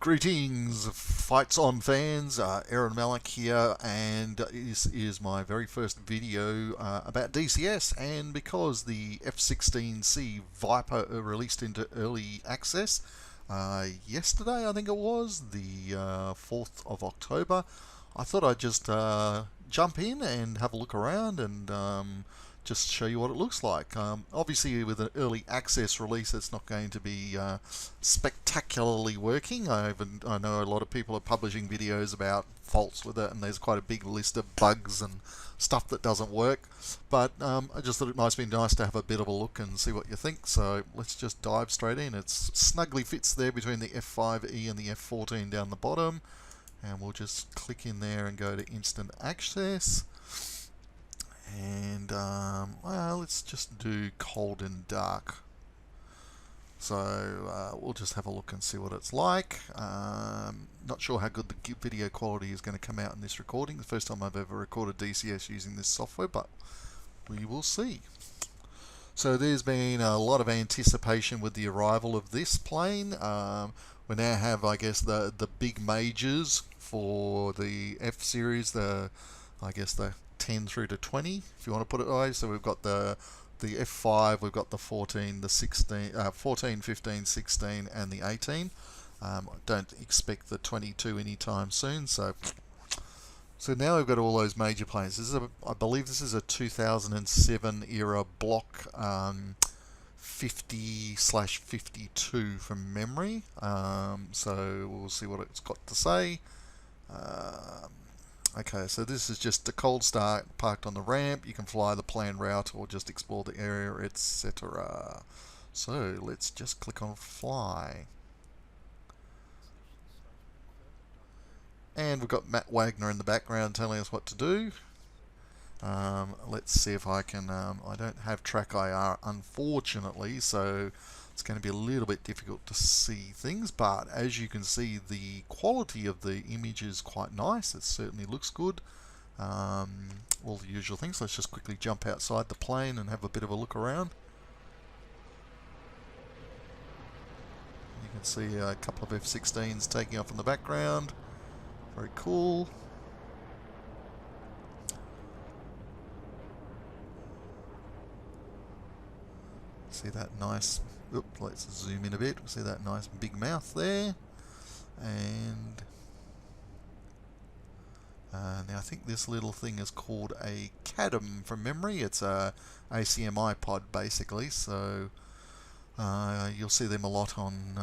Greetings, Fights On fans. Aaron Malik here, and this is my very first video about DCS. And because the F16C Viper released into early access yesterday, I think it was, the 4th of October, I thought I'd just jump in and have a look around and just show you what it looks like. Obviously, with an early access release, it's not going to be spectacularly working. I know a lot of people are publishing videos about faults with it, and there's quite a big list of bugs and stuff that doesn't work. But I just thought it might be nice to have a bit of a look and see what you think. So let's just dive straight in. It snugly fits there between the F5E and the F14 down the bottom. And we'll just click in there and go to instant access. And well, let's just do cold and dark. So we'll just have a look and see what it's like. Not sure how good the video quality is going to come out in this recording. The first time I've ever recorded DCS using this software, but we will see. So there's been a lot of anticipation with the arrival of this plane. We now have, I guess, the big majors for the F series. I guess the 10 through to 20, if you want to put it that way. So we've got the F5, we've got the 14, the 16, 14, 15, 16, and the 18. I don't expect the 22 anytime soon. So now we've got all those major planes. This is I believe this is a 2007 era block 50/52 from memory. So we'll see what it's got to say. Okay, so this is just a cold start, parked on the ramp. You can fly the planned route or just explore the area, etc. So let's just click on fly. And we've got Matt Wagner in the background telling us what to do. Let's see if I can, I don't have track IR unfortunately, so it's going to be a little bit difficult to see things, but as you can see, the quality of the image is quite nice. It certainly looks good. All the usual things. Let's just quickly jump outside the plane and have a bit of a look around. You can see a couple of F-16s taking off in the background. Very cool. See that nice, let's zoom in a bit. See that nice big mouth there. And now I think this little thing is called a CADM from memory. It's a ACMI pod basically. So you'll see them a lot on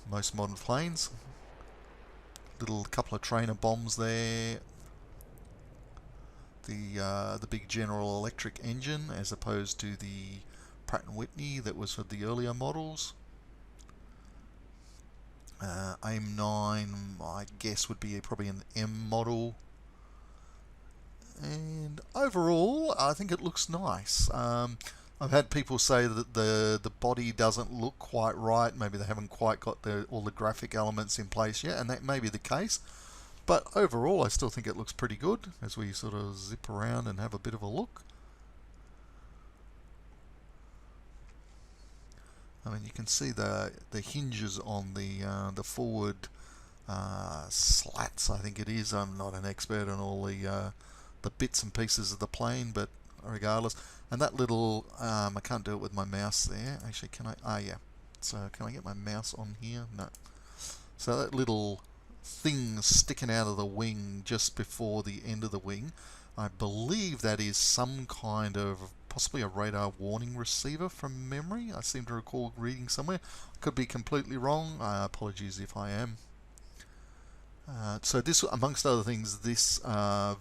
most modern planes. Little couple of trainer bombs there. The big General Electric engine as opposed to the Pratt & Whitney that was for the earlier models. AIM-9 I guess would be probably an M model. And overall I think it looks nice. I've had people say that the body doesn't look quite right. Maybe they haven't quite got all the graphic elements in place yet, and that may be the case. But overall I still think it looks pretty good as we sort of zip around and have a bit of a look. I mean, you can see the hinges on the forward slats, I think it is. I'm not an expert on all the bits and pieces of the plane, but regardless. And that little, I can't do it with my mouse there. Actually, can I? Ah, yeah. So can I get my mouse on here? No. So that little thing sticking out of the wing just before the end of the wing, I believe that is some kind of possibly a radar warning receiver from memory. I seem to recall reading somewhere. Could be completely wrong. Apologies if I am. So this, amongst other things, this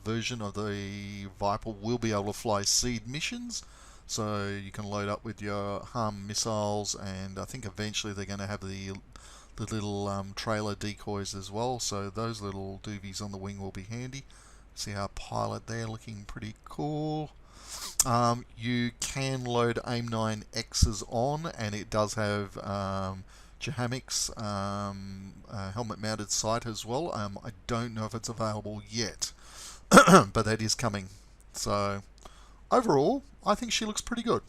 version of the Viper will be able to fly seed missions. So you can load up with your HARM missiles, and I think eventually they're going to have the little trailer decoys as well. So those little doobies on the wing will be handy. See our pilot there looking pretty cool. You can load AIM-9Xs on, and it does have Jahamic's helmet mounted sight as well. I don't know if it's available yet, but that is coming. So overall I think she looks pretty good.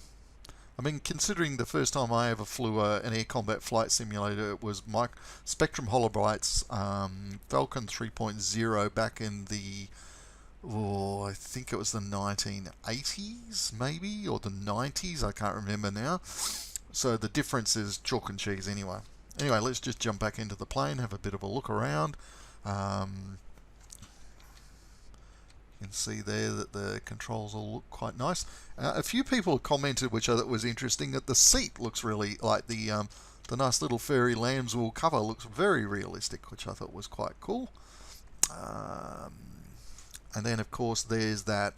I mean, considering the first time I ever flew an air combat flight simulator, it was Spectrum Holobright's Falcon 3.0 back in the, oh, I think it was the 1980s, maybe, or the 90s. I can't remember now. So the difference is chalk and cheese anyway. Anyway, let's just jump back into the plane, have a bit of a look around. You can see there that the controls all look quite nice. A few people commented, which I thought was interesting, that the seat looks really like the nice little furry lambswool cover looks very realistic, which I thought was quite cool. And then, of course, there's that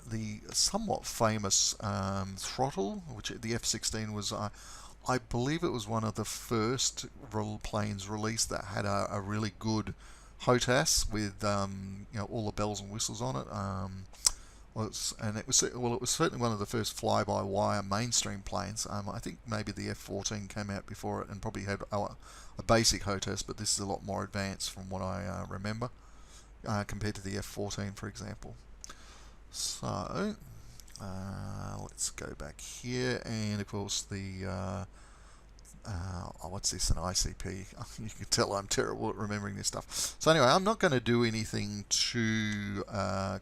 the somewhat famous throttle, which the F16 was. I believe it was one of the first planes released that had a really good HOTAS with all the bells and whistles on it. It was certainly one of the first fly-by-wire mainstream planes. I think maybe the F14 came out before it and probably had a basic HOTAS, but this is a lot more advanced from what I remember compared to the F14, for example. So let's go back here, and of course the what's this, an ICP? You can tell I'm terrible at remembering this stuff. So anyway, I'm not going to do anything too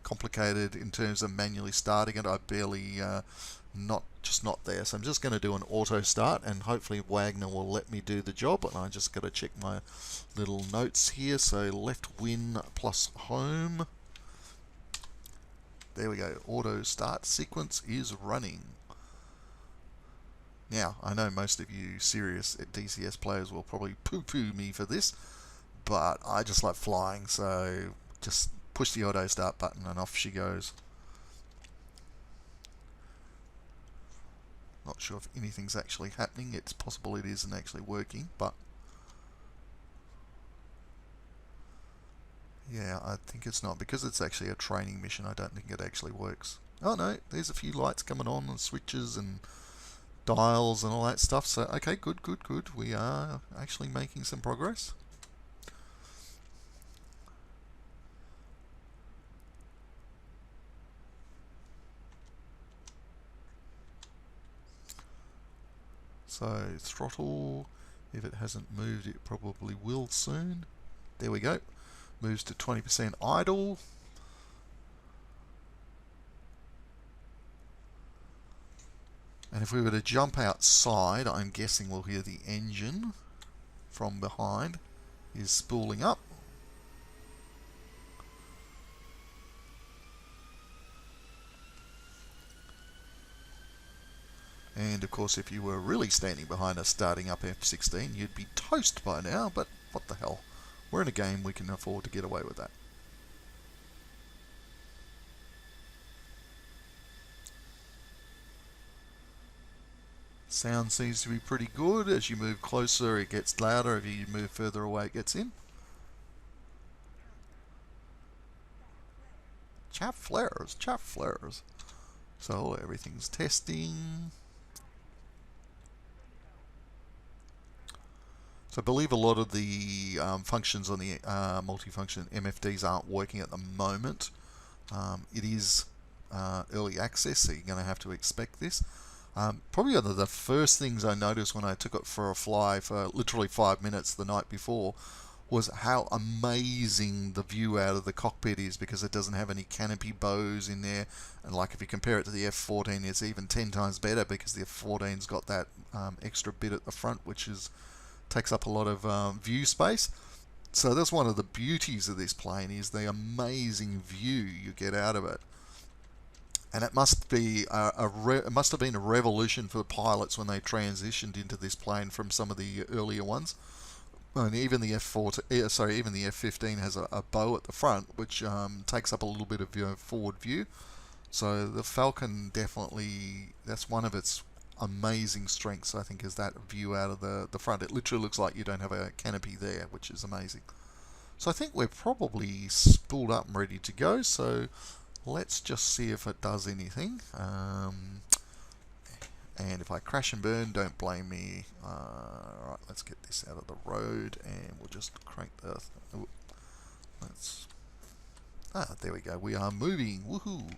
complicated in terms of manually starting it. I barely not there, so I'm just going to do an auto start, and hopefully Wagner will let me do the job. And I just got to check my little notes here. So left win plus home. There we go. Auto start sequence is running. Now, I know most of you serious DCS players will probably poo-poo me for this, but I just like flying, so just push the auto start button and off she goes. Not sure if anything's actually happening. It's possible it isn't actually working, but yeah, I think it's not. Because it's actually a training mission, I don't think it actually works. Oh no, there's a few lights coming on and switches and dials and all that stuff. So okay, good. We are actually making some progress. So throttle, if it hasn't moved, it probably will soon. There we go. Moves to 20% idle. And if we were to jump outside, I'm guessing we'll hear the engine from behind is spooling up. And of course, if you were really standing behind a starting up F16, you'd be toast by now, but what the hell. We're in a game, we can afford to get away with that. Sound seems to be pretty good. As you move closer, it gets louder. If you move further away, it gets in. Chaff flares. So everything's testing. So I believe a lot of the functions on the multifunction MFDs aren't working at the moment. It is early access, so you're going to have to expect this. Probably one of the first things I noticed when I took it for a fly for literally 5 minutes the night before was how amazing the view out of the cockpit is, because it doesn't have any canopy bows in there. And like if you compare it to the F14, it's even 10 times better, because the F14's got that extra bit at the front, which takes up a lot of view space. So that's one of the beauties of this plane, is the amazing view you get out of it. And it must be it must have been a revolution for the pilots when they transitioned into this plane from some of the earlier ones. And even the even the F15 has a bow at the front, which takes up a little bit of your forward view. So the Falcon definitely, that's one of its amazing strengths, I think, is that view out of the front. It literally looks like you don't have a canopy there, which is amazing. So I think we're probably spooled up and ready to go. So let's just see if it does anything. And if I crash and burn, don't blame me. Alright, let's get this out of the road, and we'll just crank the... there we go. We are moving. Woohoo!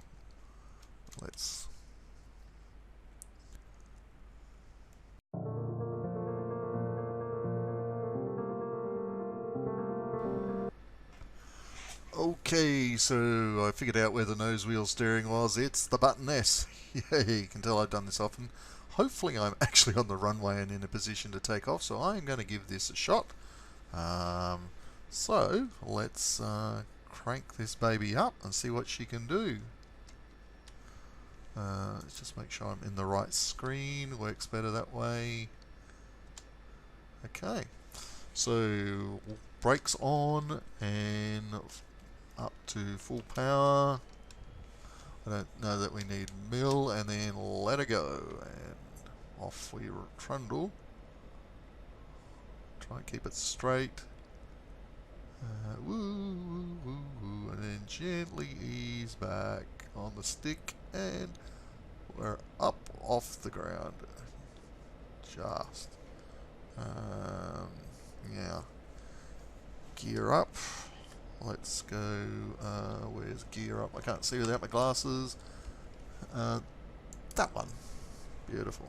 Okay, so I figured out where the nose wheel steering was. It's the button S. Yeah, you can tell I've done this often. Hopefully I'm actually on the runway and in a position to take off, so I'm going to give this a shot. So let's crank this baby up and see what she can do. Let's just make sure I'm in the right screen. Works better that way. Okay, so brakes on and up to full power. I don't know that we need mill, and then let her go, and off we trundle. Try and keep it straight. Woo, woo, woo, woo, and then gently ease back on the stick, and we're up off the ground. Just. Yeah. Gear up. Let's go. Where's gear up? I can't see without my glasses. That one. Beautiful.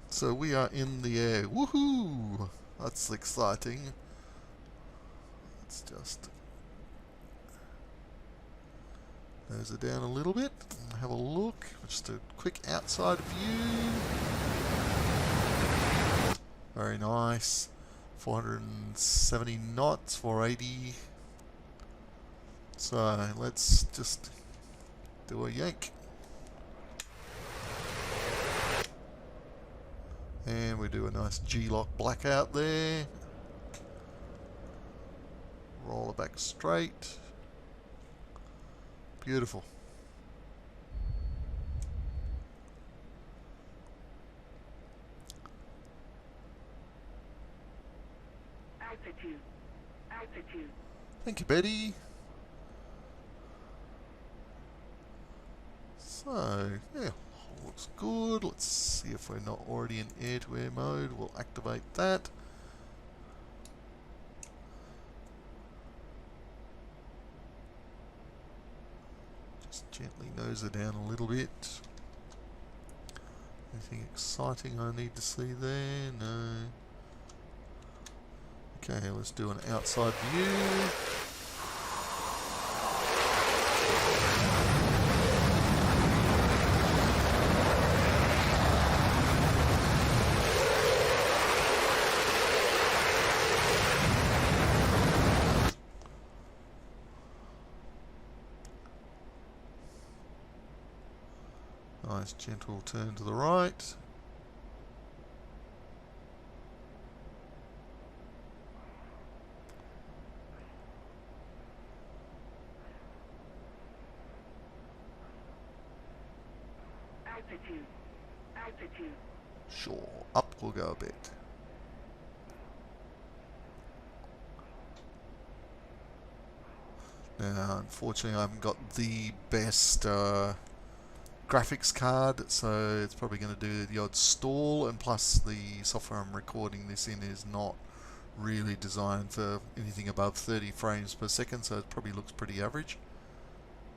So we are in the air. Woohoo! That's exciting. Let's just nose it down a little bit. Have a look. Just a quick outside view. Very nice. 470 knots, 480. So let's just do a yank. And we do a nice G-lock blackout there. Roll it back straight. Beautiful. Altitude. Thank you, Betty. So, yeah, looks good. Let's see if we're not already in air-to-air mode. We'll activate that. Just gently nose it down a little bit. Anything exciting I need to see there? No. Okay, let's do an outside view. Nice gentle turn to the right. Altitude. Sure, up we'll go a bit. Now, unfortunately, I haven't got the best graphics card, so it's probably going to do the odd stall, and plus the software I'm recording this in is not really designed for anything above 30 frames per second, so it probably looks pretty average.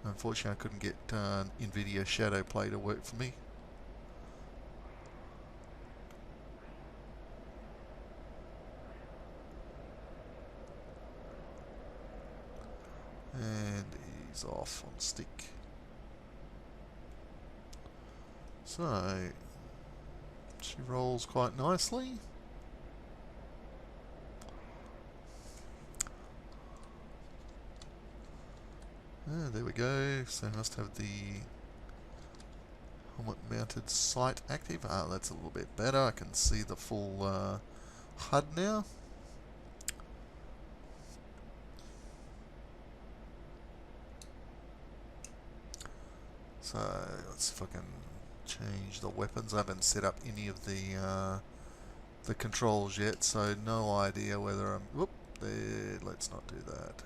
Unfortunately, I couldn't get NVIDIA Shadow Play to work for me. And ease off on stick. So, she rolls quite nicely. There we go. So I must have the helmet mounted sight active. Ah, that's a little bit better. I can see the full HUD now. So let's see if I can change the weapons. I haven't set up any of the controls yet, so no idea whether I'm. Whoop, there. Let's not do that.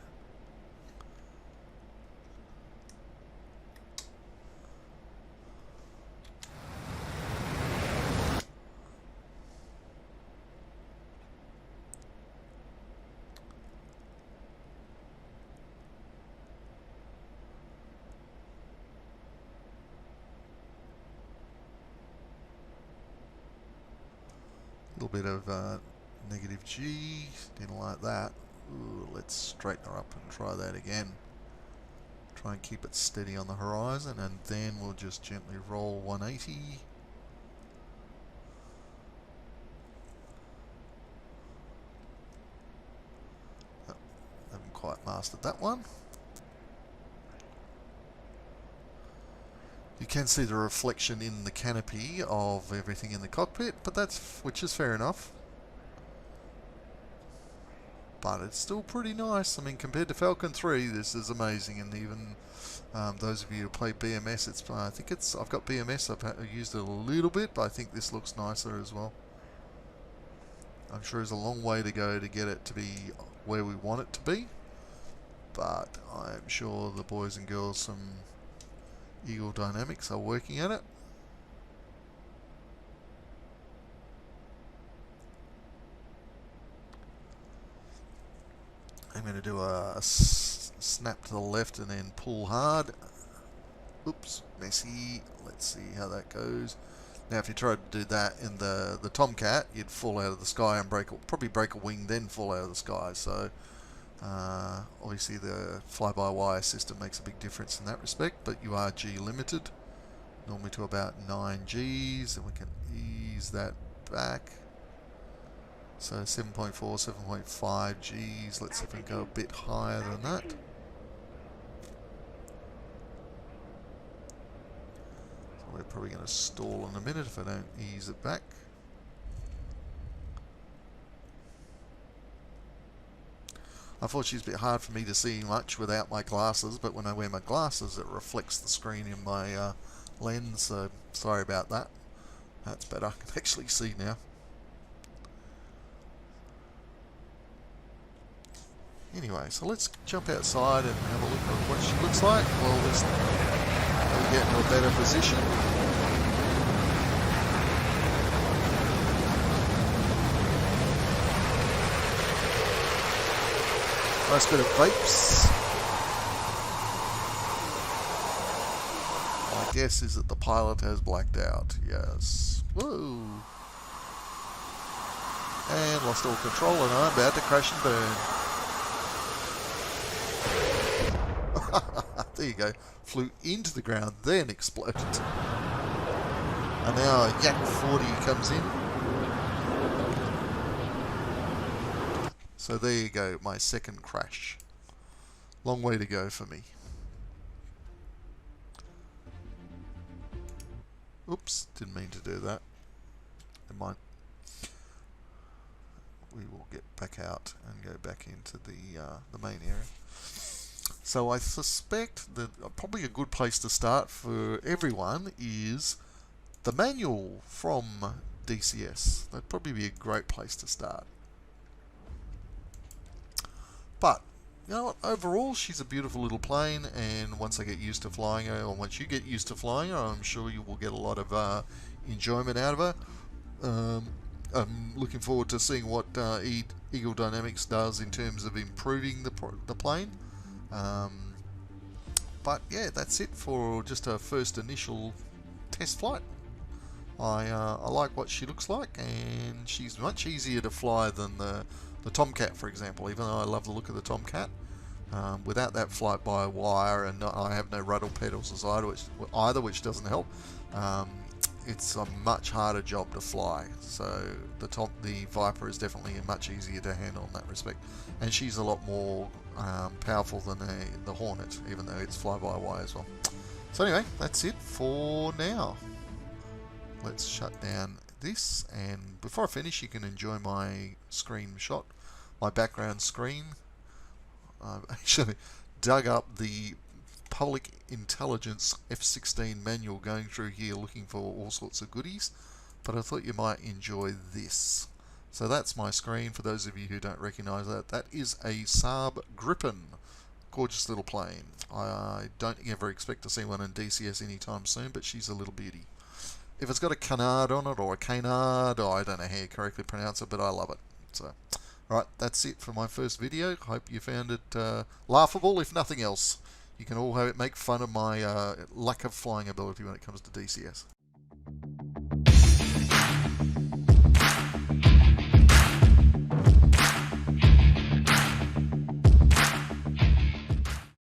A little bit of negative G, didn't like that. Ooh, let's straighten her up and try that again. Try and keep it steady on the horizon, and then we'll just gently roll 180. Oh, haven't quite mastered that one. You can see the reflection in the canopy of everything in the cockpit, but which is fair enough. But it's still pretty nice. I mean, compared to Falcon 3, this is amazing. And even those of you who play BMS, I've got BMS. I've used it a little bit, but I think this looks nicer as well. I'm sure there's a long way to go to get it to be where we want it to be, but I'm sure the boys and girls from Eagle Dynamics are working at it. I'm going to do a snap to the left and then pull hard. Oops, messy. Let's see how that goes. Now, if you tried to do that in the Tomcat, you'd fall out of the sky and probably break a wing, then fall out of the sky. So, obviously, the fly-by-wire system makes a big difference in that respect, but you are G limited, normally to about 9 Gs, and we can ease that back. So 7.4, 7.5 Gs. Let's see if we can go a bit higher than that. So we're probably going to stall in a minute if I don't ease it back. Unfortunately, it's a bit hard for me to see much without my glasses, but when I wear my glasses, it reflects the screen in my lens, so sorry about that. That's better. I can actually see now. Anyway, so let's jump outside and have a look at what she looks like. Well, we'll get into a better position. Nice bit of vapes. My guess is that the pilot has blacked out. Yes. Whoa. And lost all control, and I'm about to crash and burn. There you go. Flew into the ground, then exploded. And now Yak 40 comes in. So there you go, my second crash. Long way to go for me. Oops, didn't mean to do that. Never mind. We will get back out and go back into the main area. So I suspect that probably a good place to start for everyone is the manual from DCS. That'd probably be a great place to start. But, you know what, overall she's a beautiful little plane, and once I get used to flying her, or once you get used to flying her, I'm sure you will get a lot of enjoyment out of her. I'm looking forward to seeing what Eagle Dynamics does in terms of improving the plane. But yeah, that's it for just a first initial test flight. I like what she looks like, and she's much easier to fly than the Tomcat, for example, even though I love the look of the Tomcat. Without that flight-by-wire, and I have no rudder pedals either, which doesn't help, it's a much harder job to fly. So the Viper is definitely much easier to handle in that respect, and she's a lot more powerful than the Hornet, even though it's fly-by-wire as well. So anyway, that's it for now. Let's shut down this, and before I finish, you can enjoy my screenshot, my background screen. I've actually dug up the public intelligence F16 manual, going through here looking for all sorts of goodies, but I thought you might enjoy this. So that's my screen. For those of you who don't recognize that, that is a Saab Gripen. Gorgeous little plane. I don't ever expect to see one in DCS anytime soon, but she's a little beauty. If it's got a canard on it, or a canard, I don't know how you correctly pronounce it, but I love it. So, alright, that's it for my first video. Hope you found it laughable, if nothing else. You can all make fun of my lack of flying ability when it comes to DCS.